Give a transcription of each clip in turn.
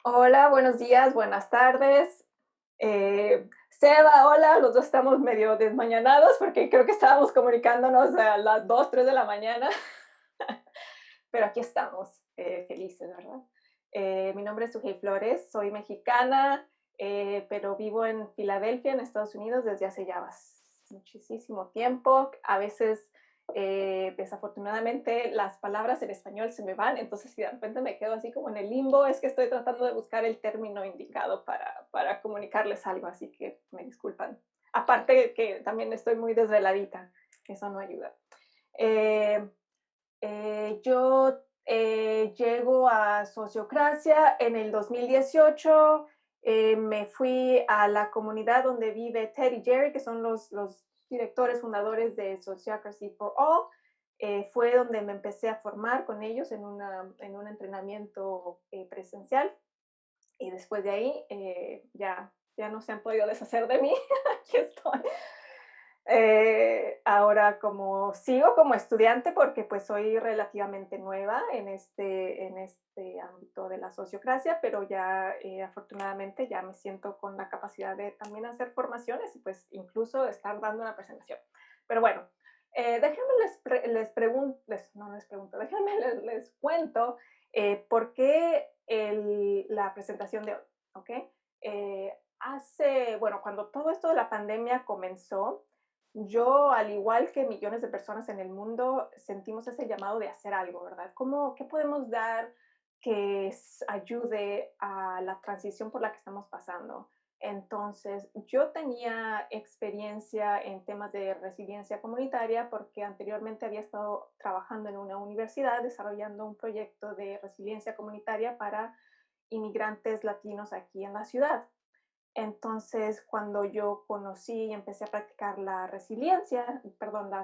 Hola, buenos días, buenas tardes. Seba, hola, los dos estamos medio desmañanados porque creo que estábamos comunicándonos a las 2, 3 de la mañana, pero aquí estamos, felices, ¿verdad? Mi nombre es Sujei Flores, soy mexicana, pero vivo en Filadelfia, en Estados Unidos, desde hace ya muchísimo tiempo. A veces, desafortunadamente, las palabras en español se me van, entonces si de repente me quedo así como en el limbo, es que estoy tratando de buscar el término indicado para comunicarles algo, así que me disculpan. Aparte que también estoy muy desveladita, eso no ayuda. Eh, yo llego a Sociocracia en el 2018. Me fui a la comunidad donde vive Ted y Jerry, que son los directores fundadores de Sociocracy for All. Fue donde me empecé a formar con ellos en un entrenamiento presencial. Y después de ahí ya no se han podido deshacer de mí. Aquí estoy. Ahora como sigo como estudiante porque pues soy relativamente nueva en este ámbito de la sociocracia, pero ya afortunadamente ya me siento con la capacidad de también hacer formaciones y pues incluso estar dando una presentación. Pero bueno, déjenme no les pregunto, déjenme les cuento por qué la presentación de hoy, ¿ok? Bueno, cuando todo esto de la pandemia comenzó, yo, al igual que millones de personas en el mundo, sentimos ese llamado de hacer algo, ¿verdad? ¿Qué podemos dar que ayude a la transición por la que estamos pasando? Entonces, yo tenía experiencia en temas de resiliencia comunitaria porque anteriormente había estado trabajando en una universidad desarrollando un proyecto de resiliencia comunitaria para inmigrantes latinos aquí en la ciudad. Entonces, cuando yo conocí y empecé a practicar la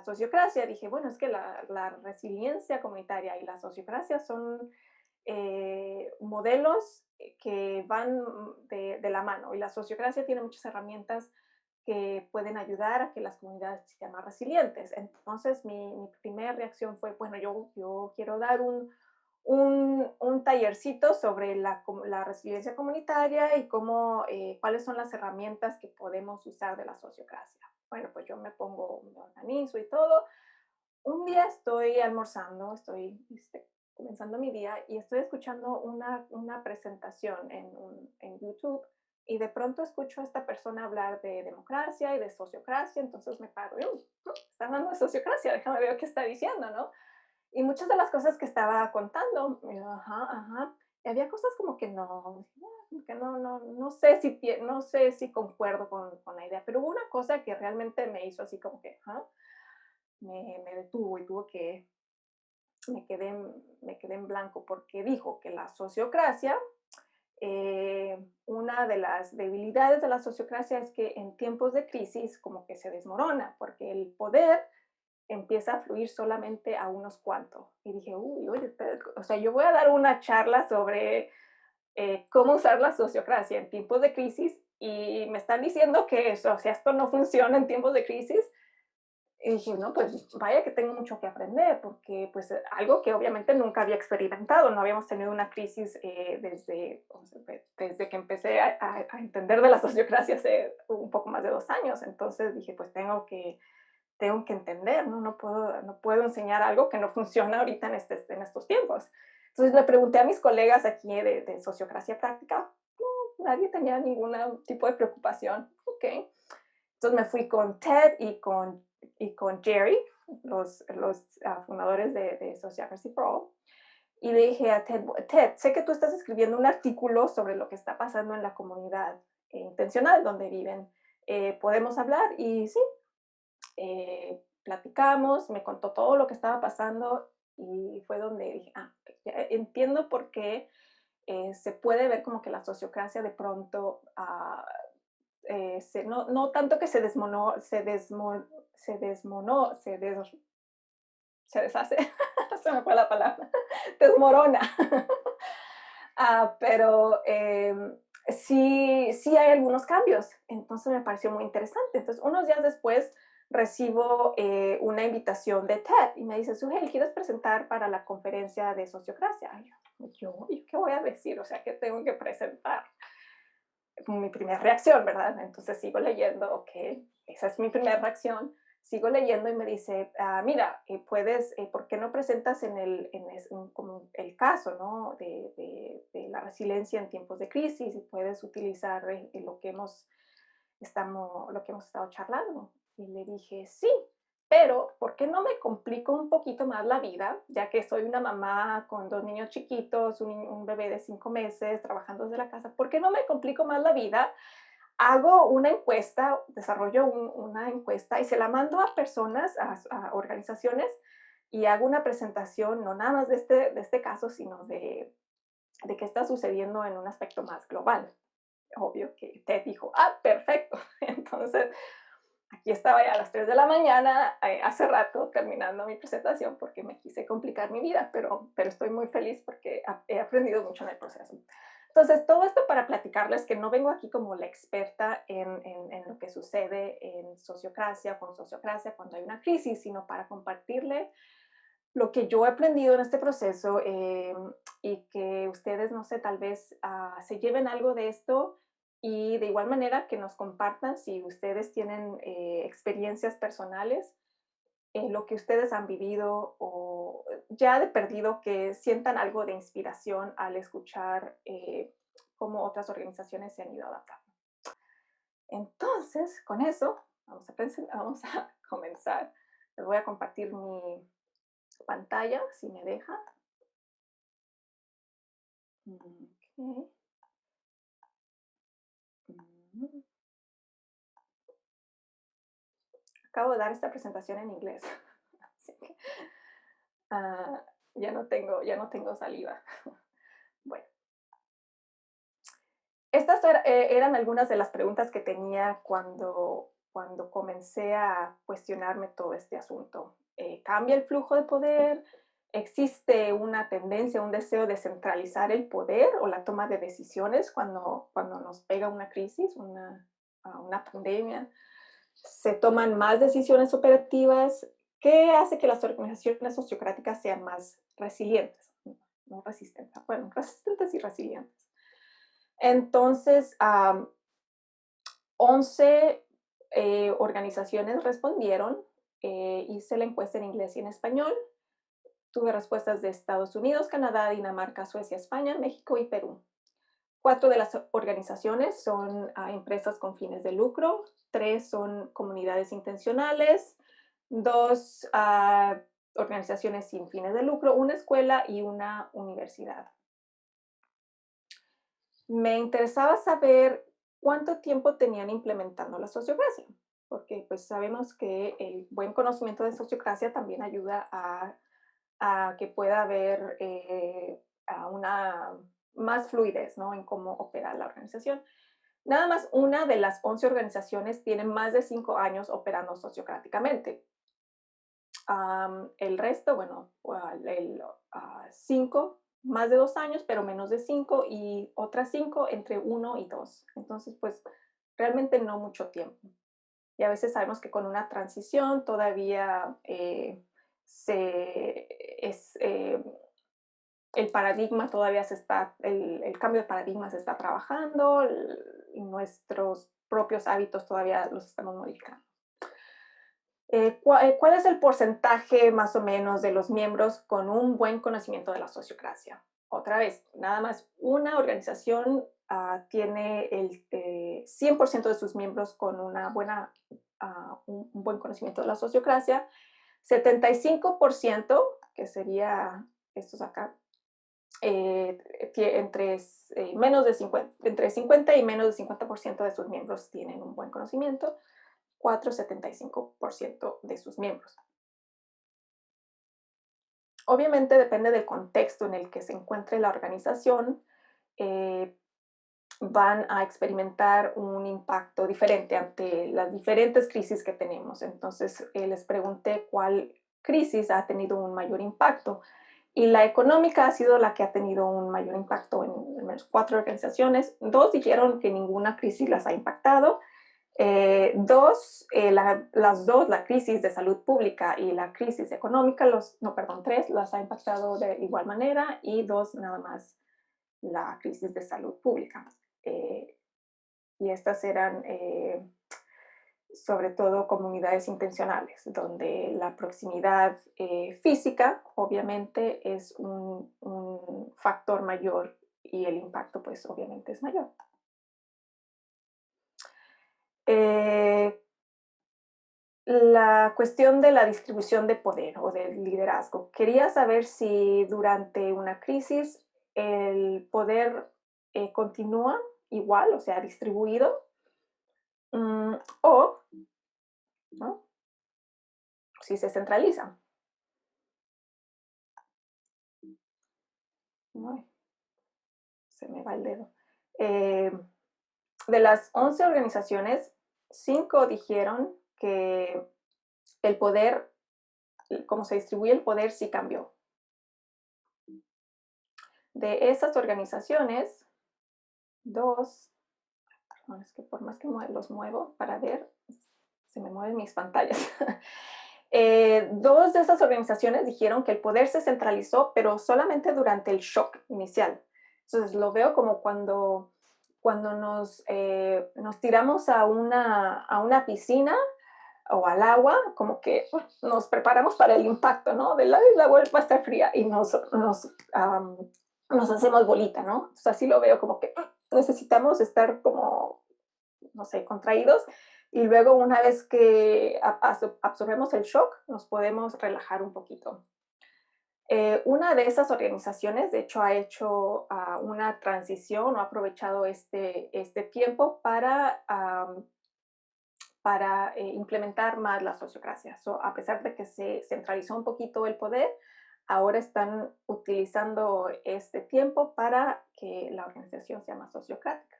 sociocracia, dije, bueno, es que la resiliencia comunitaria y la sociocracia son modelos que van de la mano y la sociocracia tiene muchas herramientas que pueden ayudar a que las comunidades sean más resilientes. Entonces, mi primera reacción fue, bueno, yo quiero dar un tallercito sobre la resiliencia comunitaria y cuáles son las herramientas que podemos usar de la sociocracia. Bueno, pues yo me organizo y todo. Un día estoy almorzando, estoy comenzando mi día y estoy escuchando una presentación en YouTube y de pronto escucho a esta persona hablar de democracia y de sociocracia, entonces me paro y, está hablando de sociocracia, déjame ver qué está diciendo, ¿no? Y muchas de las cosas que estaba contando, ajá, ajá, y había cosas como que no sé no sé si concuerdo con la idea, pero hubo una cosa que realmente me hizo así como que, ajá, me detuvo y me quedé en blanco porque dijo que la sociocracia, una de las debilidades de la sociocracia es que en tiempos de crisis como que se desmorona porque el poder empieza a fluir solamente a unos cuantos. Y dije, uy, oye, o sea, yo voy a dar una charla sobre cómo usar la sociocracia en tiempos de crisis y me están diciendo que eso, o sea, esto no funciona en tiempos de crisis. Y dije, no, pues vaya que tengo mucho que aprender, porque pues algo que obviamente nunca había experimentado, no habíamos tenido una crisis desde que empecé a entender de la sociocracia hace un poco más de 2 años. Entonces dije, pues tengo que entender, ¿no? No puedo enseñar algo que no funciona ahorita en estos tiempos. Entonces le pregunté a mis colegas aquí de sociocracia práctica, no, nadie tenía ningún tipo de preocupación. Ok. Entonces me fui con Ted y con Jerry, los fundadores de Sociocracy Pro, y le dije a Ted, Ted, sé que tú estás escribiendo un artículo sobre lo que está pasando en la comunidad intencional donde viven. ¿Podemos hablar? Y sí, platicamos, me contó todo lo que estaba pasando y fue donde dije, ya entiendo por qué se puede ver como que la sociocracia de pronto, no tanto que se deshace, se me fue la palabra, desmorona. Pero sí hay algunos cambios, entonces me pareció muy interesante. Entonces, unos días después recibo una invitación de TED y me dice, Sugel, ¿quieres presentar para la conferencia de sociocracia? ¿Y qué voy a decir? O sea, ¿qué tengo que presentar? Mi primera reacción, ¿verdad? Entonces sigo leyendo, ok, esa es mi primera reacción. Sigo leyendo y me dice, mira, ¿por qué no presentas como el caso, ¿no? De la resiliencia en tiempos de crisis y puedes utilizar lo que hemos estado charlando? Y le dije, sí, pero ¿por qué no me complico un poquito más la vida? Ya que soy una mamá con 2 niños chiquitos, un bebé de 5 meses, trabajando desde la casa, ¿por qué no me complico más la vida? Hago una encuesta, desarrollo una encuesta y se la mando a personas, a organizaciones, y hago una presentación, no nada más de este caso, sino de qué está sucediendo en un aspecto más global. Obvio que Ted dijo, perfecto. Entonces, aquí estaba ya a las 3 de la mañana, hace rato, terminando mi presentación, porque me quise complicar mi vida, pero estoy muy feliz porque he aprendido mucho en el proceso. Entonces, todo esto para platicarles que no vengo aquí como la experta en lo que sucede en sociocracia, con sociocracia, cuando hay una crisis, sino para compartirle lo que yo he aprendido en este proceso, y que ustedes, no sé, tal vez se lleven algo de esto, y de igual manera que nos compartan si ustedes tienen experiencias personales, lo que ustedes han vivido, o ya de perdido que sientan algo de inspiración al escuchar cómo otras organizaciones se han ido adaptando. Entonces, con eso, vamos a comenzar. Les voy a compartir mi pantalla, si me deja. Ok. Mm. Acabo de dar esta presentación en inglés, así que ah, ya no tengo saliva. Bueno, estas eran algunas de las preguntas que tenía cuando comencé a cuestionarme todo este asunto. ¿Cambia el flujo de poder? ¿Existe una tendencia, un deseo de centralizar el poder o la toma de decisiones cuando nos pega una crisis, una pandemia? ¿Se toman más decisiones operativas? ¿Qué hace que las organizaciones sociocráticas sean más resilientes? No resistentes, bueno, resistentes y resilientes. Entonces, 11 organizaciones respondieron. Hice la encuesta en inglés y en español. Tuve respuestas de Estados Unidos, Canadá, Dinamarca, Suecia, España, México y Perú. 4 de las organizaciones son empresas con fines de lucro, 3 son comunidades intencionales, 2 organizaciones sin fines de lucro, una escuela y una universidad. Me interesaba saber cuánto tiempo tenían implementando la sociocracia, porque pues sabemos que el buen conocimiento de sociocracia también ayuda a que pueda haber una más fluidez, ¿no? En cómo opera la organización. Nada más una de las 11 organizaciones tiene más de 5 años operando sociocráticamente. El resto, bueno, 5, más de 2 años, pero menos de 5, y otras 5 entre 1 y 2. Entonces, pues realmente no mucho tiempo. Y a veces sabemos que con una transición todavía el paradigma todavía el cambio de paradigma se está trabajando, nuestros propios hábitos todavía los estamos modificando. ¿Cuál es el porcentaje más o menos de los miembros con un buen conocimiento de la sociocracia? Otra vez, nada más una organización tiene el 100% de sus miembros con un buen conocimiento de la sociocracia. 75%, que sería estos acá, entre 50 y menos de 50% de sus miembros tienen un buen conocimiento. 75% de sus miembros. Obviamente depende del contexto en el que se encuentre la organización, van a experimentar un impacto diferente ante las diferentes crisis que tenemos. Entonces, les pregunté cuál crisis ha tenido un mayor impacto, y la económica ha sido la que ha tenido un mayor impacto en al menos 4 organizaciones. 2 dijeron que ninguna crisis las ha impactado, Dos, las dos, la crisis de salud pública y la crisis económica, tres, las ha impactado de igual manera, y dos, nada más la crisis de salud pública. Y estas eran sobre todo comunidades intencionales, donde la proximidad física obviamente es un factor mayor y el impacto pues obviamente es mayor. La cuestión de la distribución de poder o del liderazgo. Quería saber si durante una crisis el poder continúa igual, o sea, distribuido, o ¿no? Si se centraliza. Ay, se me va el dedo. De las 11 organizaciones, 5 dijeron que el poder, cómo se distribuye el poder, sí cambió. De esas organizaciones, 2, perdón, es que por más que los muevo para ver, se me mueven mis pantallas. 2 de esas organizaciones dijeron que el poder se centralizó, pero solamente durante el shock inicial. Entonces lo veo como cuando nos tiramos a una piscina o al agua, como que nos preparamos para el impacto, ¿no? De la agua va a estar fría y nos hacemos bolita, ¿no? Entonces así lo veo como que necesitamos estar como, no sé, contraídos, y luego una vez que absorbemos el shock, nos podemos relajar un poquito. Una de esas organizaciones, de hecho, ha hecho una transición o ha aprovechado este tiempo para implementar más la sociocracia. A pesar de que se centralizó un poquito el poder, ahora están utilizando este tiempo para que la organización sea más sociocrática.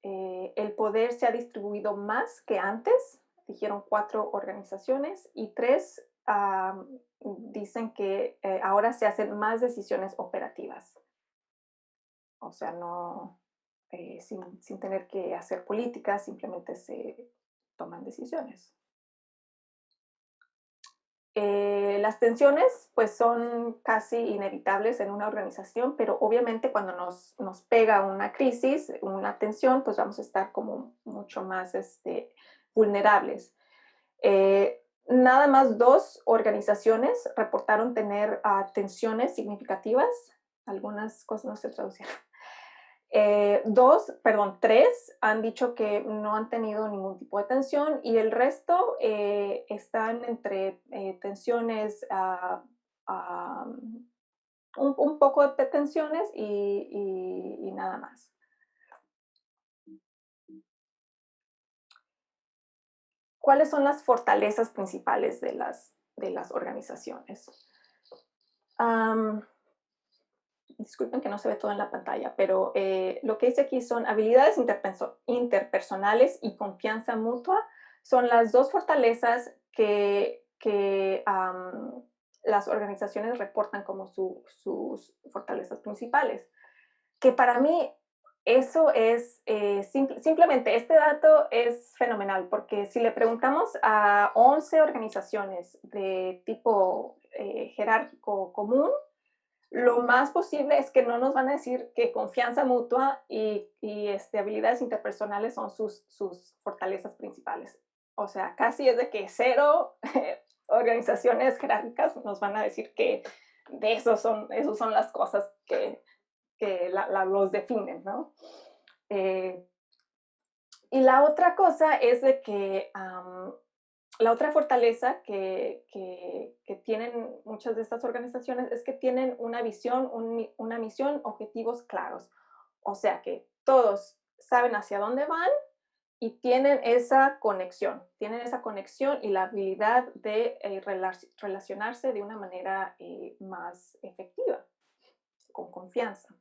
El poder se ha distribuido más que antes, dijeron 4 organizaciones, y 3 dicen que ahora se hacen más decisiones operativas. O sea, no, sin tener que hacer políticas, simplemente se toman decisiones. Las tensiones pues son casi inevitables en una organización, pero obviamente cuando nos pega una crisis, una tensión, pues vamos a estar como mucho más vulnerables. Nada más 2 organizaciones reportaron tener tensiones significativas, algunas cosas no se traducieron. 3 han dicho que no han tenido ningún tipo de tensión, y el resto están entre tensiones, un poco de tensiones y nada más. ¿Cuáles son las fortalezas principales de las organizaciones? Disculpen que no se ve todo en la pantalla, pero lo que dice aquí son habilidades interpersonales y confianza mutua. Son las 2 fortalezas que las organizaciones reportan como sus fortalezas principales. Que para mí eso es, simplemente este dato es fenomenal, porque si le preguntamos a 11 organizaciones de tipo jerárquico común, lo más posible es que no nos van a decir que confianza mutua y habilidades interpersonales son sus fortalezas principales. O sea, casi es de que 0 organizaciones jerárquicas nos van a decir que de esos son las cosas que los definen, ¿no? Y la otra cosa es de que la otra fortaleza que tienen muchas de estas organizaciones es que tienen una visión, una misión, objetivos claros. O sea que todos saben hacia dónde van y tienen esa conexión y la habilidad de relacionarse de una manera más efectiva, con confianza.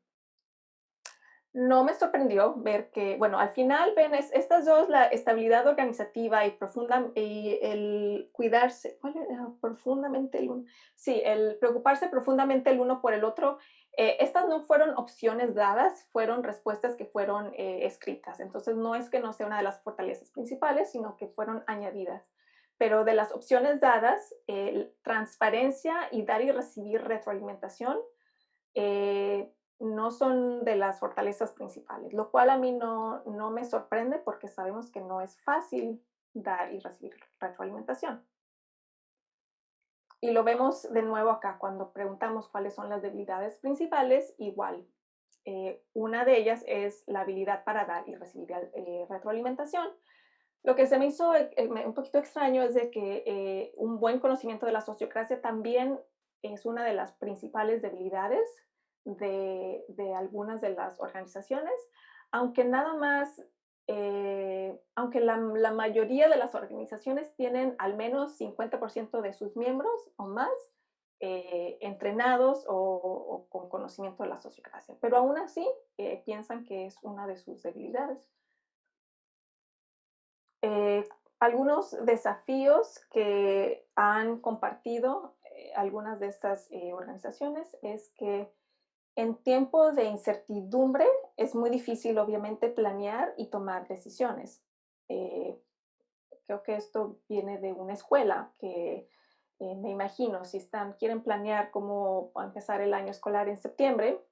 No me sorprendió ver que, bueno, al final ven estas dos, la estabilidad organizativa y profunda y el cuidarse, ¿cuál era? Profundamente el uno. Sí, el preocuparse profundamente el uno por el otro. Estas no fueron opciones dadas, fueron respuestas que fueron escritas. Entonces, no es que no sea una de las fortalezas principales, sino que fueron añadidas. Pero de las opciones dadas, transparencia y dar y recibir retroalimentación no son de las fortalezas principales, lo cual a mí no me sorprende porque sabemos que no es fácil dar y recibir retroalimentación. Y lo vemos de nuevo acá cuando preguntamos cuáles son las debilidades principales, igual. Una de ellas es la habilidad para dar y recibir retroalimentación. Lo que se me hizo un poquito extraño es de que un buen conocimiento de la sociocracia también es una de las principales debilidades de algunas de las organizaciones, aunque nada más, aunque la mayoría de las organizaciones tienen al menos 50% de sus miembros o más entrenados o con conocimiento de la sociocracia, pero aún así piensan que es una de sus debilidades. Eh, Algunos desafíos que han compartido algunas de estas organizaciones es que en tiempos de incertidumbre es muy difícil, obviamente, planear y tomar decisiones. Eh, Creo que esto viene de una escuela que me imagino, si quieren planear cómo va a empezar el año escolar en septiembre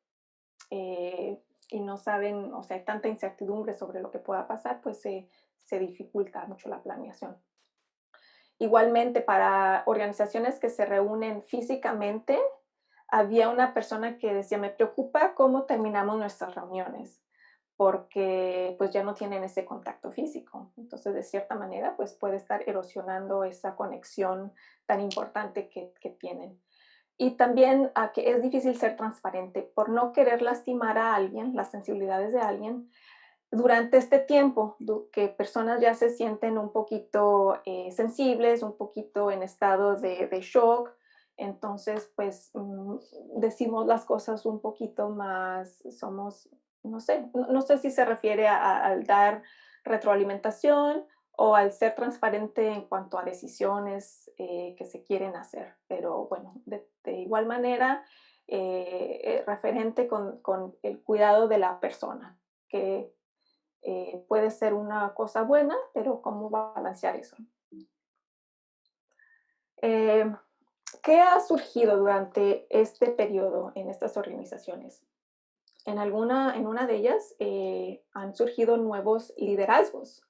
y no saben, o sea, hay tanta incertidumbre sobre lo que pueda pasar, pues se dificulta mucho la planeación. Igualmente, para organizaciones que se reúnen físicamente, había una persona que decía, me preocupa cómo terminamos nuestras reuniones, porque pues ya no tienen ese contacto físico. Entonces, de cierta manera, pues puede estar erosionando esa conexión tan importante que tienen. Y también a que es difícil ser transparente por no querer lastimar a alguien, las sensibilidades de alguien, durante este tiempo, que personas ya se sienten un poquito sensibles, un poquito en estado de shock, entonces pues decimos las cosas un poquito más, somos, no sé, no sé si se refiere al dar retroalimentación o al ser transparente en cuanto a decisiones que se quieren hacer, pero bueno, de igual manera, referente con el cuidado de la persona, que puede ser una cosa buena, pero ¿cómo balancear eso? Eh, ¿Qué ha surgido durante este periodo en estas organizaciones? En una de ellas han surgido nuevos liderazgos.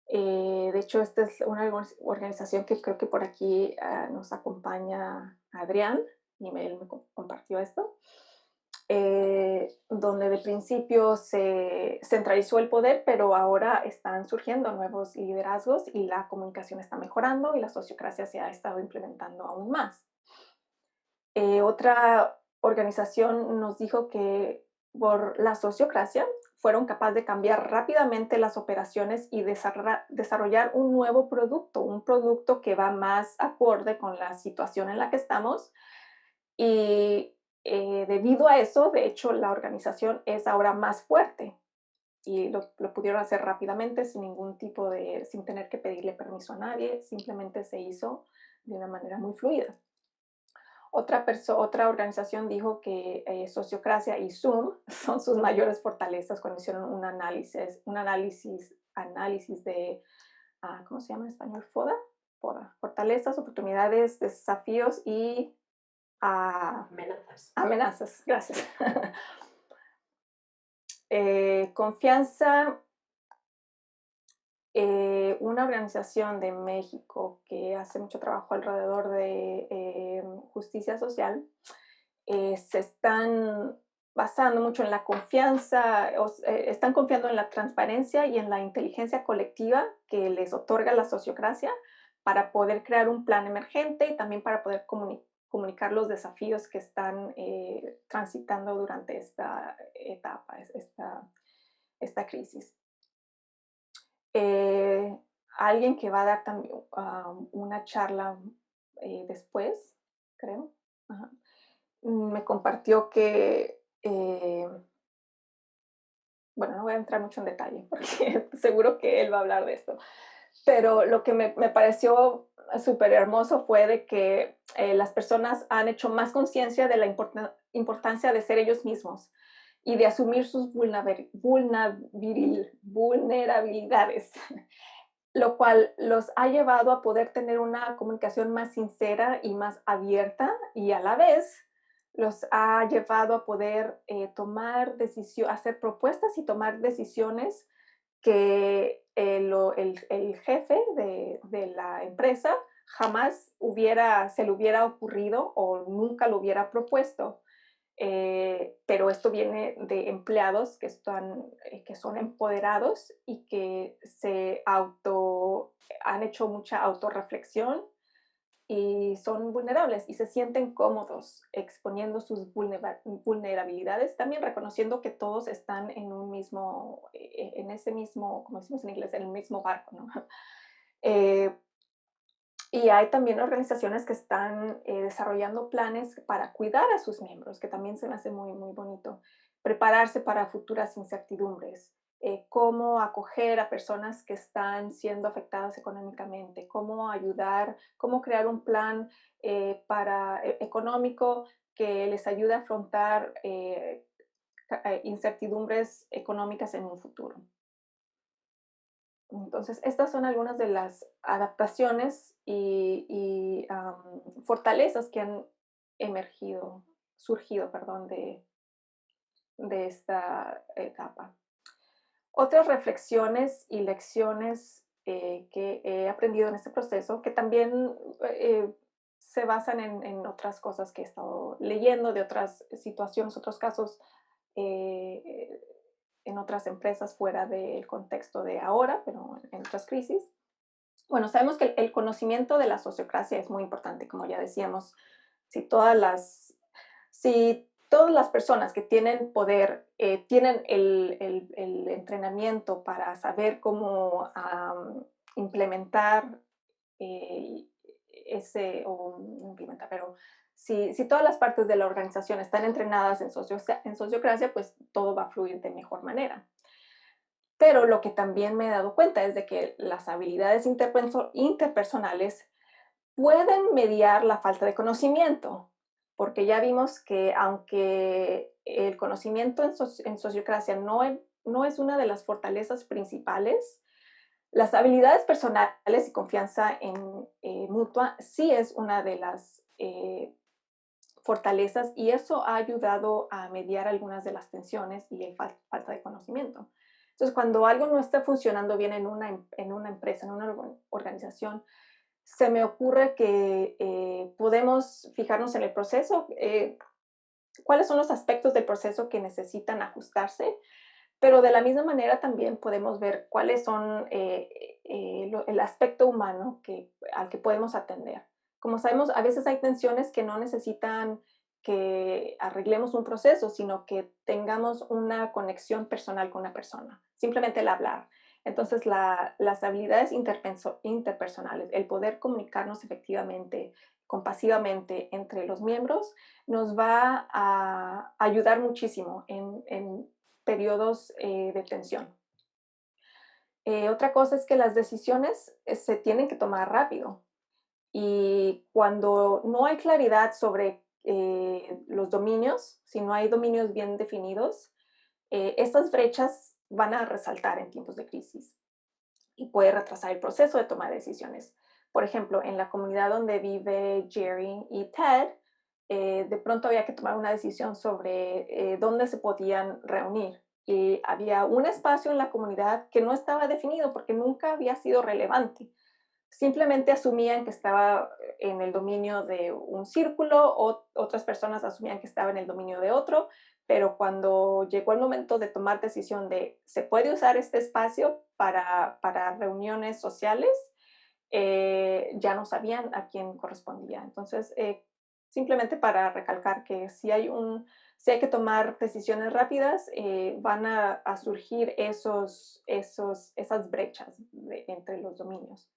De hecho, esta es una organización que creo que por aquí nos acompaña Adrián, y él me compartió esto. Donde de principio se centralizó el poder, pero ahora están surgiendo nuevos liderazgos y la comunicación está mejorando y la sociocracia se ha estado implementando aún más. Otra organización nos dijo que por la sociocracia fueron capaces de cambiar rápidamente las operaciones y desarrollar un producto que va más acorde con la situación en la que estamos y debido a eso, de hecho, la organización es ahora más fuerte y lo pudieron hacer rápidamente sin tener que pedirle permiso a nadie, simplemente se hizo de una manera muy fluida. Otra organización dijo que Sociocracia y Zoom son sus mayores fortalezas cuando hicieron análisis de, ¿cómo se llama en español? FODA, fortalezas, oportunidades, desafíos y Amenazas. amenazas, gracias. Confianza, una organización de México que hace mucho trabajo alrededor de justicia social, se están basando mucho en la confianza, están confiando en la transparencia y en la inteligencia colectiva que les otorga la sociocracia para poder crear un plan emergente y también para poder comunicar los desafíos que están transitando durante esta etapa, esta crisis. Eh, Alguien que va a dar también una charla después, creo, ajá, me compartió que bueno, no voy a entrar mucho en detalle porque seguro que él va a hablar de esto, pero lo que me pareció súper hermoso fue de que las personas han hecho más conciencia de la importancia de ser ellos mismos y de asumir sus vulnerabilidades, lo cual los ha llevado a poder tener una comunicación más sincera y más abierta y a la vez los ha llevado a poder tomar decisiones, hacer propuestas y tomar decisiones que el jefe de la empresa jamás se le hubiera ocurrido o nunca lo hubiera propuesto. Pero esto viene de empleados que son empoderados y que han hecho mucha autorreflexión y son vulnerables y se sienten cómodos exponiendo sus vulnerabilidades, también reconociendo que todos están en ese mismo, como decimos en inglés, en el mismo barco, ¿no? Eh, y hay también organizaciones que están desarrollando planes para cuidar a sus miembros, que también se me hace muy, muy bonito. Prepararse para futuras incertidumbres, cómo acoger a personas que están siendo afectadas económicamente, cómo ayudar, cómo crear un plan económico que les ayude a afrontar incertidumbres económicas en un futuro. Entonces, estas son algunas de las adaptaciones y fortalezas que han surgido, perdón, de esta etapa. Otras reflexiones y lecciones que he aprendido en este proceso, que también se basan en otras cosas que he estado leyendo, de otras situaciones, otros casos eh, en otras empresas fuera del contexto de ahora, pero en otras crisis. Bueno, sabemos que el conocimiento de la sociocracia es muy importante, como ya decíamos. Si todas las personas que tienen poder tienen el entrenamiento para saber cómo implementar o no implementar, pero si todas las partes de la organización están entrenadas en sociocracia, pues todo va a fluir de mejor manera. Pero lo que también me he dado cuenta es de que las habilidades interpersonales pueden mediar la falta de conocimiento, porque ya vimos que aunque el conocimiento en sociocracia no es una de las fortalezas principales, las habilidades personales y confianza mutua sí es una de las fortalezas y eso ha ayudado a mediar algunas de las tensiones y el falta de conocimiento. Entonces, cuando algo no está funcionando bien en una empresa, en una organización, se me ocurre que podemos fijarnos en el proceso, cuáles son los aspectos del proceso que necesitan ajustarse, pero de la misma manera también podemos ver cuáles son el aspecto humano al que podemos atender. Como sabemos, a veces hay tensiones que no necesitan que arreglemos un proceso, sino que tengamos una conexión personal con una persona, simplemente el hablar. Entonces, las habilidades interpersonales, el poder comunicarnos efectivamente, compasivamente entre los miembros, nos va a ayudar muchísimo en periodos de tensión. Otra cosa es que las decisiones se tienen que tomar rápido y cuando no hay claridad sobre los dominios, si no hay dominios bien definidos, estas brechas van a resaltar en tiempos de crisis y puede retrasar el proceso de toma de decisiones. Por ejemplo, en la comunidad donde vive Jerry y Ted, de pronto había que tomar una decisión sobre dónde se podían reunir. Y había un espacio en la comunidad que no estaba definido porque nunca había sido relevante. Simplemente asumían que estaba en el dominio de un círculo, o otras personas asumían que estaba en el dominio de otro, pero cuando llegó el momento de tomar decisión de se puede usar este espacio para reuniones sociales, ya no sabían a quién correspondía. Entonces, simplemente para recalcar que si hay que tomar decisiones rápidas, van a surgir esas brechas entre los dominios.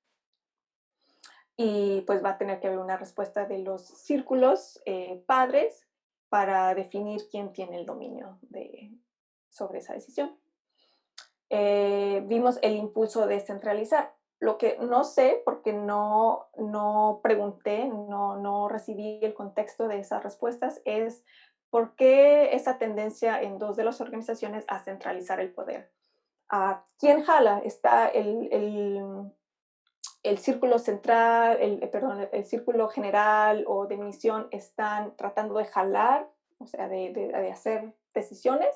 Y pues va a tener que haber una respuesta de los círculos padres para definir quién tiene el dominio sobre esa decisión. vimos el impulso de centralizar. Lo que no sé, porque no pregunté, no recibí el contexto de esas respuestas, es por qué esa tendencia en dos de las organizaciones a centralizar el poder. ¿Quién jala? Está el círculo central, perdón, el círculo general o de misión están tratando de jalar, o sea, de hacer decisiones,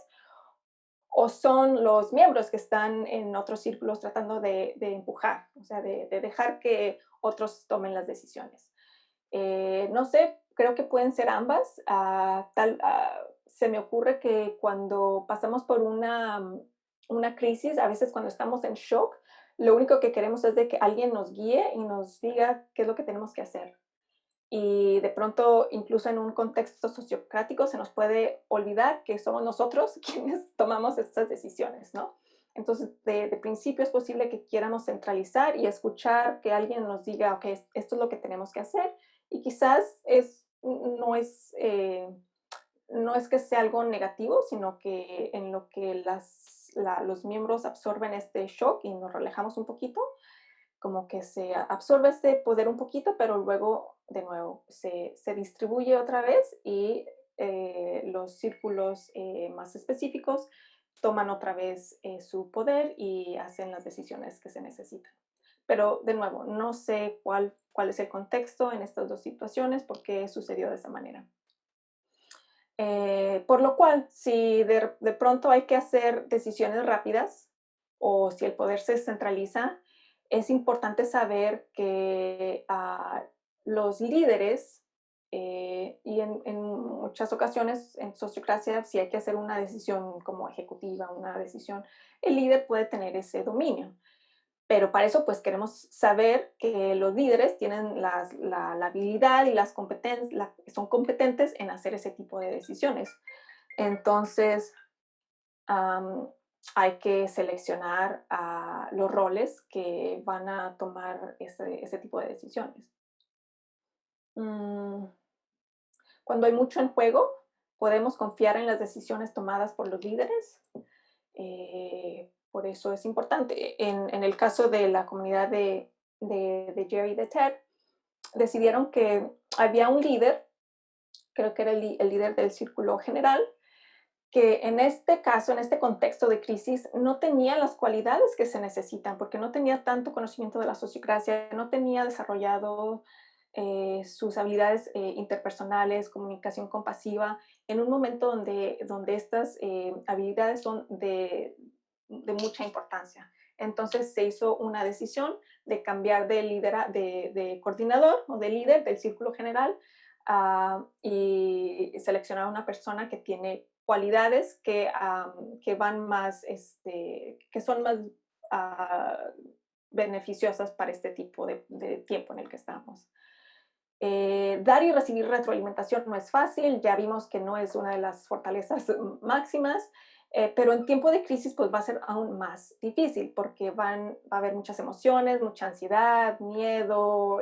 o son los miembros que están en otros círculos tratando de empujar, o sea, de dejar que otros tomen las decisiones. No sé, creo que pueden ser ambas. Se me ocurre que cuando pasamos por una crisis, a veces cuando estamos en shock, lo único que queremos es de que alguien nos guíe y nos diga qué es lo que tenemos que hacer. Y de pronto, incluso en un contexto sociocrático, se nos puede olvidar que somos nosotros quienes tomamos estas decisiones, ¿no? Entonces, de principio es posible que quieramos centralizar y escuchar que alguien nos diga, ok, esto es lo que tenemos que hacer, y quizás no es que sea algo negativo, sino que en lo que los miembros absorben este shock y nos relajamos un poquito, como que se absorbe este poder un poquito, pero luego de nuevo se distribuye otra vez y los círculos más específicos toman otra vez su poder y hacen las decisiones que se necesitan. Pero de nuevo, no sé cuál es el contexto en estas dos situaciones, por qué sucedió de esa manera. Por lo cual, si de pronto hay que hacer decisiones rápidas o si el poder se centraliza, es importante saber que los líderes, y en muchas ocasiones en sociocracia, si hay que hacer una decisión como ejecutiva, una decisión, el líder puede tener ese dominio. Pero para eso, pues queremos saber que los líderes tienen la habilidad y las competencias, son competentes en hacer ese tipo de decisiones. Entonces, hay que seleccionar los roles que van a tomar ese tipo de decisiones. Mm, Cuando hay mucho en juego, podemos confiar en las decisiones tomadas por los líderes. Por eso es importante. En el caso de la comunidad de Jerry y de Ted, decidieron que había un líder, creo que era el líder del círculo general, que en este caso, en este contexto de crisis, no tenía las cualidades que se necesitan, porque no tenía tanto conocimiento de la sociocracia, no tenía desarrollado sus habilidades interpersonales, comunicación compasiva, en un momento donde estas habilidades son de mucha importancia. Entonces se hizo una decisión de cambiar de coordinador o de líder del círculo general y seleccionar a una persona que tiene cualidades que van más, que son más beneficiosas para este tipo de tiempo en el que estamos. Dar y recibir retroalimentación no es fácil, ya vimos que no es una de las fortalezas máximas, pero en tiempo de crisis pues va a ser aún más difícil porque va a haber muchas emociones, mucha ansiedad, miedo,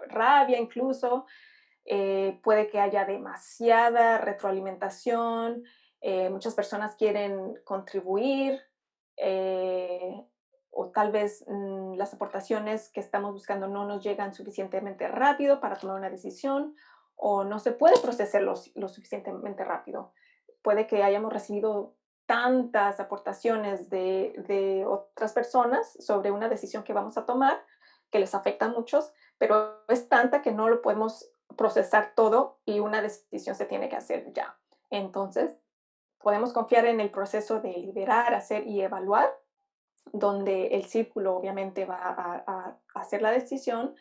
rabia incluso, puede que haya demasiada retroalimentación, muchas personas quieren contribuir, eh, o tal vez las aportaciones que estamos buscando no nos llegan suficientemente rápido para tomar una decisión o no se puede procesar lo suficientemente rápido. Puede que hayamos recibido tantas aportaciones de otras personas sobre una decisión que vamos a tomar que les afecta a muchos, pero es tanta que no lo podemos procesar todo y una decisión se tiene que hacer ya. Entonces, podemos confiar en el proceso de liberar, hacer y evaluar, donde el círculo obviamente va a hacer la decisión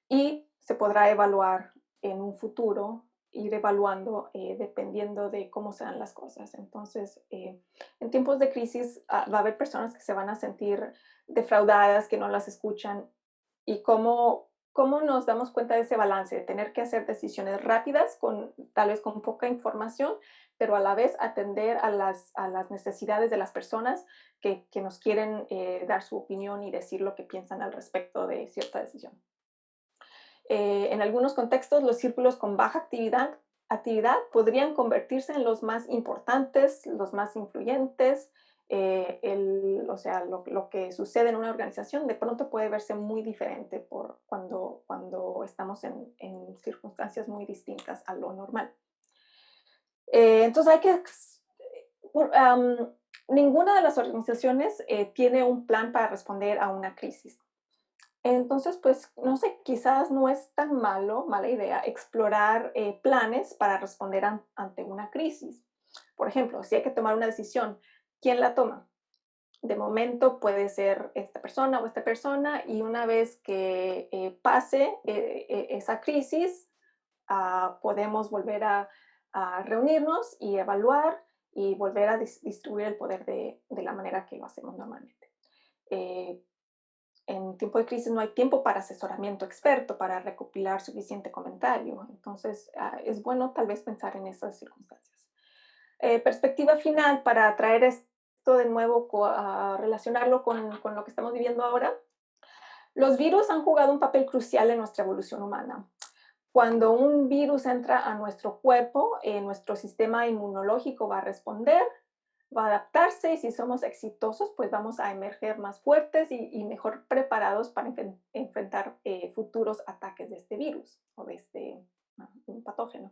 y se podrá evaluar en un futuro, ir evaluando dependiendo de cómo sean las cosas. Entonces, en tiempos de crisis va a haber personas que se van a sentir defraudadas, que no las escuchan y cómo nos damos cuenta de ese balance, de tener que hacer decisiones rápidas, tal vez con poca información, pero a la vez atender a las necesidades de las personas que nos quieren dar su opinión y decir lo que piensan al respecto de cierta decisión. En algunos contextos, los círculos con baja actividad podrían convertirse en los más importantes, los más influyentes, o sea, lo que sucede en una organización de pronto puede verse muy diferente cuando estamos en circunstancias muy distintas a lo normal. Entonces ninguna de las organizaciones tiene un plan para responder a una crisis. Entonces, pues, no sé, quizás no es tan mala idea explorar planes para responder ante una crisis. Por ejemplo, si hay que tomar una decisión, ¿quién la toma? De momento puede ser esta persona o esta persona y una vez que pase esa crisis, podemos volver a reunirnos y evaluar y volver a distribuir el poder de la manera que lo hacemos normalmente. Eh, en tiempo de crisis no hay tiempo para asesoramiento experto, para recopilar suficiente comentario. Entonces, es bueno tal vez pensar en esas circunstancias. Perspectiva final para traer esto de nuevo a relacionarlo con lo que estamos viviendo ahora. Los virus han jugado un papel crucial en nuestra evolución humana. Cuando un virus entra a nuestro cuerpo, nuestro sistema inmunológico va a responder, va a adaptarse y si somos exitosos, pues vamos a emerger más fuertes y mejor preparados para enfrentar futuros ataques de este virus o de este un patógeno.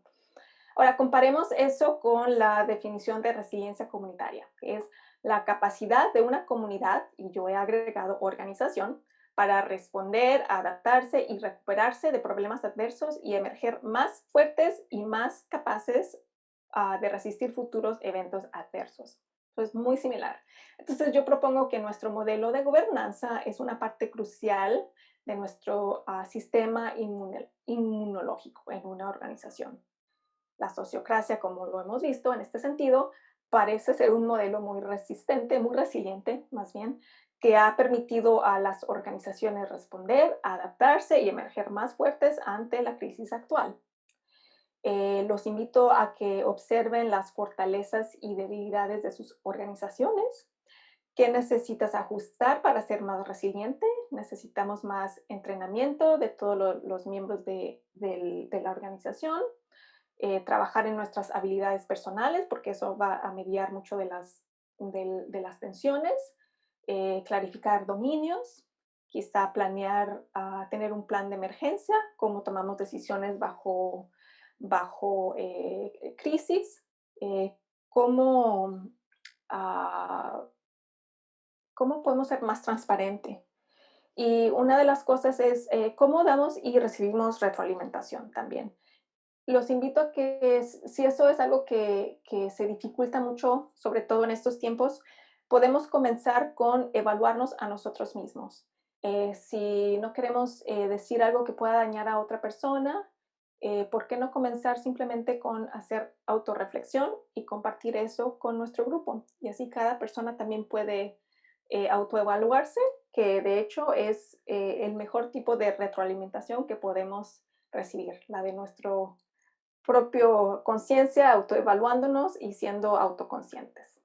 Ahora, comparemos eso con la definición de resiliencia comunitaria, que es la capacidad de una comunidad, y yo he agregado organización, para responder, adaptarse y recuperarse de problemas adversos y emerger más fuertes y más capaces de resistir futuros eventos adversos. Entonces, muy similar. Entonces, yo propongo que nuestro modelo de gobernanza es una parte crucial de nuestro sistema inmunológico en una organización. La sociocracia, como lo hemos visto en este sentido, parece ser un modelo muy resistente, muy resiliente más bien, que ha permitido a las organizaciones responder, adaptarse y emerger más fuertes ante la crisis actual. Los invito a que observen las fortalezas y debilidades de sus organizaciones. ¿Qué necesitas ajustar para ser más resiliente? Necesitamos más entrenamiento de todos los miembros de la organización, trabajar en nuestras habilidades personales, porque eso va a mediar mucho de las tensiones, clarificar dominios, quizá planear, tener un plan de emergencia, cómo tomamos decisiones bajo crisis, cómo, ah, cómo podemos ser más transparente. Y una de las cosas es cómo damos y recibimos retroalimentación también. Los invito a que, si eso es algo que se dificulta mucho, sobre todo en estos tiempos, podemos comenzar con evaluarnos a nosotros mismos. Si no queremos decir algo que pueda dañar a otra persona, ¿por qué no comenzar simplemente con hacer autorreflexión y compartir eso con nuestro grupo? Y así cada persona también puede autoevaluarse, que de hecho es el mejor tipo de retroalimentación que podemos recibir, la de nuestro propio conciencia, autoevaluándonos y siendo autoconscientes.